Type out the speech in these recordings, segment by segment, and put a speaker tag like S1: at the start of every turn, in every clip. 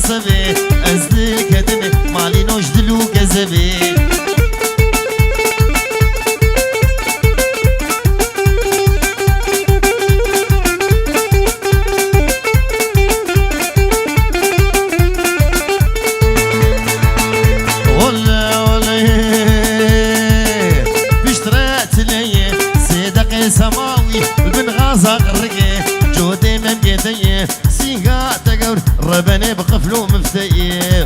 S1: عصبي أزدل كدمي مالي نوش دلو كذبي سماوي بن غازا غرقي جودي من بيدي سيقا تقور ربني بقفلو مفتي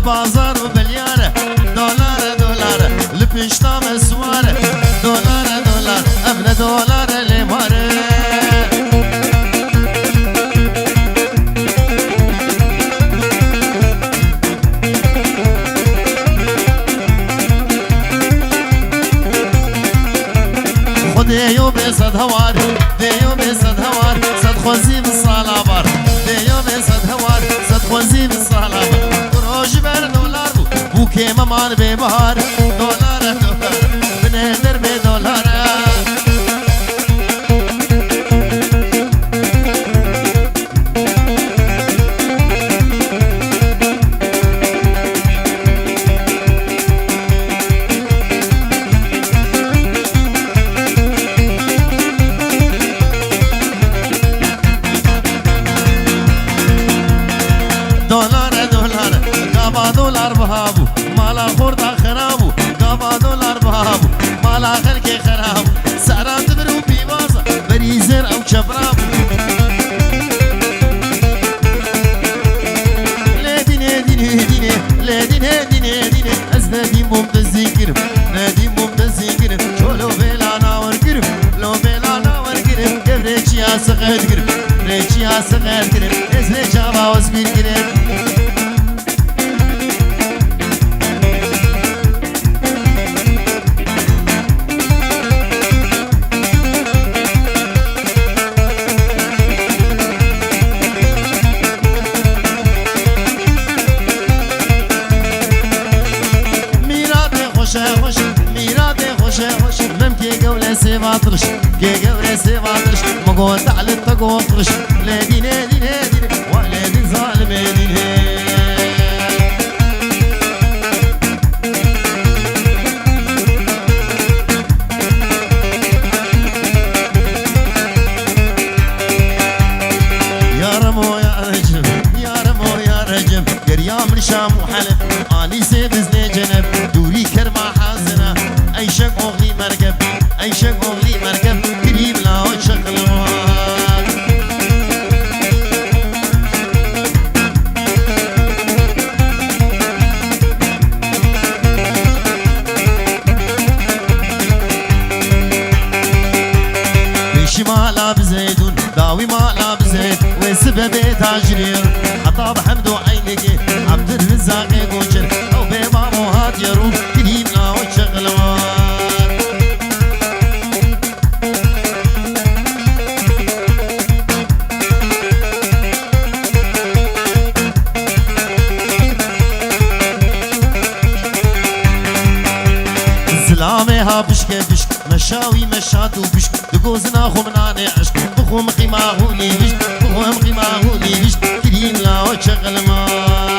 S1: بازار وبليارة دولار لبشتا مسوارة دولار أبنى دولار لمارة خديو بصد هوار ديو بصد هوار صد خوزي بالصالة بار ديو بصد هوار صد خوزي بالصالة بار جبر دولار بو كيما مان ببهار دولار بنهدر بدولار دولار بهابو مالا خوردا خرابو قابا دولار بهابو مالا خلقي خرابو سعران تبرو بيبازا بريزر او شبرابو لدين از نديم ممتازي كرم نديم ممتازي كرم شولو بلا ناور كرم لو بلا ناور كرم كفريكي عصغير كرم ريكي عصغير كرم ازلي جابا وزبير كرم سيفاطرش كي قوري سيفاطرش مقول تعلم تقول طرش لدين ولدين ظالمين يا رمو يا رجم قريام الشام وحلب اني سيبزني جنب دوري كرما حازنا اي شق اغني سبب تاجرير حطاب حمد وعينك عبد الرزاق قوشر او بابا موهات يروم كليمنا وشغلوان سلامي ها بشك بشك مشاوي مشاتو بشك دقوزنا خمناني عشق بخوم قيمة هولي بشك بخوم قيمة هولي بشك كريم لا وشغل مال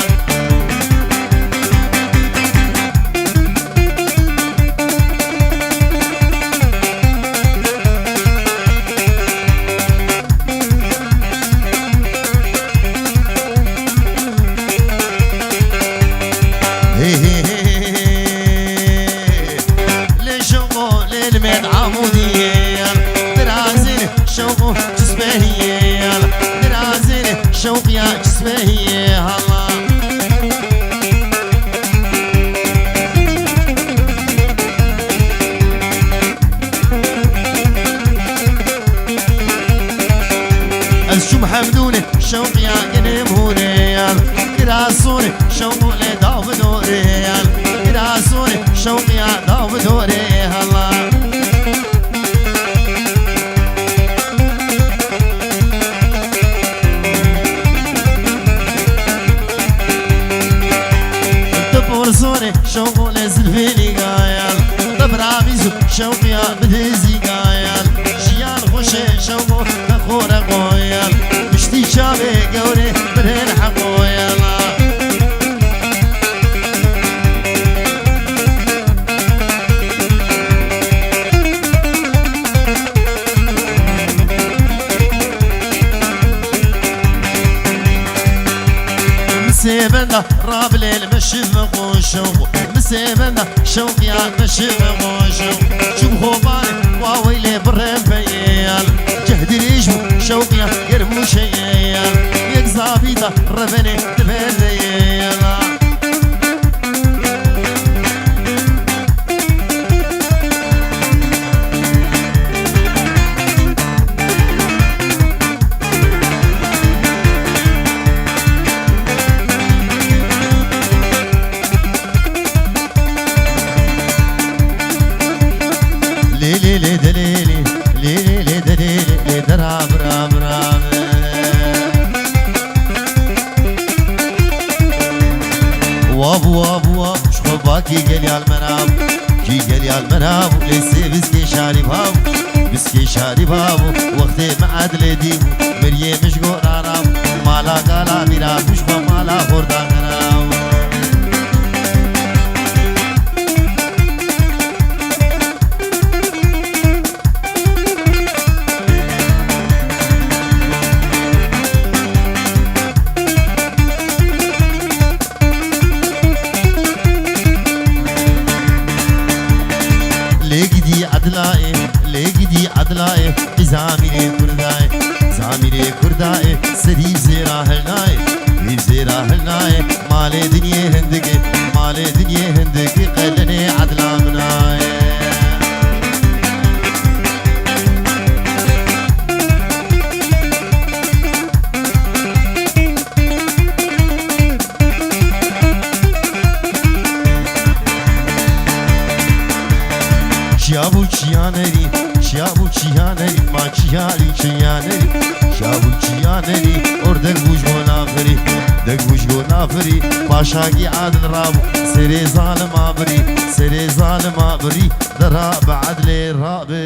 S1: الميت عمودية درازين شوق جسمهية درازين شوق يا جسمهية الله الشم حمدوني شوق يا قنمهوني دراسوني شوق لداودوري دراسوني شوق يا داودوري الله فرصوني شوق لزلفيني قايل طبراميزو شوق يا بدزي قايل شيان خوشي شوق نخورة قويل مشتي شابي قوري برهن حقويل مسيبنا راب ليل مشفق وشوق مسيبنا شوق يا مشفق وشوق شوف خوباني واويلي برهم بيال جهد ريشمو شوق يا يرمو شيال يكزابيتا ربني تبريال ليلي دليلي ليلي دليلي دراب راب راب وابو وابو وابو شخوبا كي قال يا المنام كي قال يا المنام ليسي بسكي شاري بابو بسكي شاري بابو وقتي معاد لديبو مريم مشقو رارام مالا قالا ميرا مشقو مالا خوردان غرام ليقدي عدلاي زاميني كرداي زاميني كرداي سري زيرا هلناي زيرا هلناي مالي دنيا هندقي مالي دنيا هندقي قلني عدلا مناي شابو چیانری شابو چیانری ما چیاری چیانری شابو چیانری اور دک بوجو نافری دک بوجو نافری پاشاگی عادل رابو سری ظالم آبری سری ظالم آبری دراب عدل رابی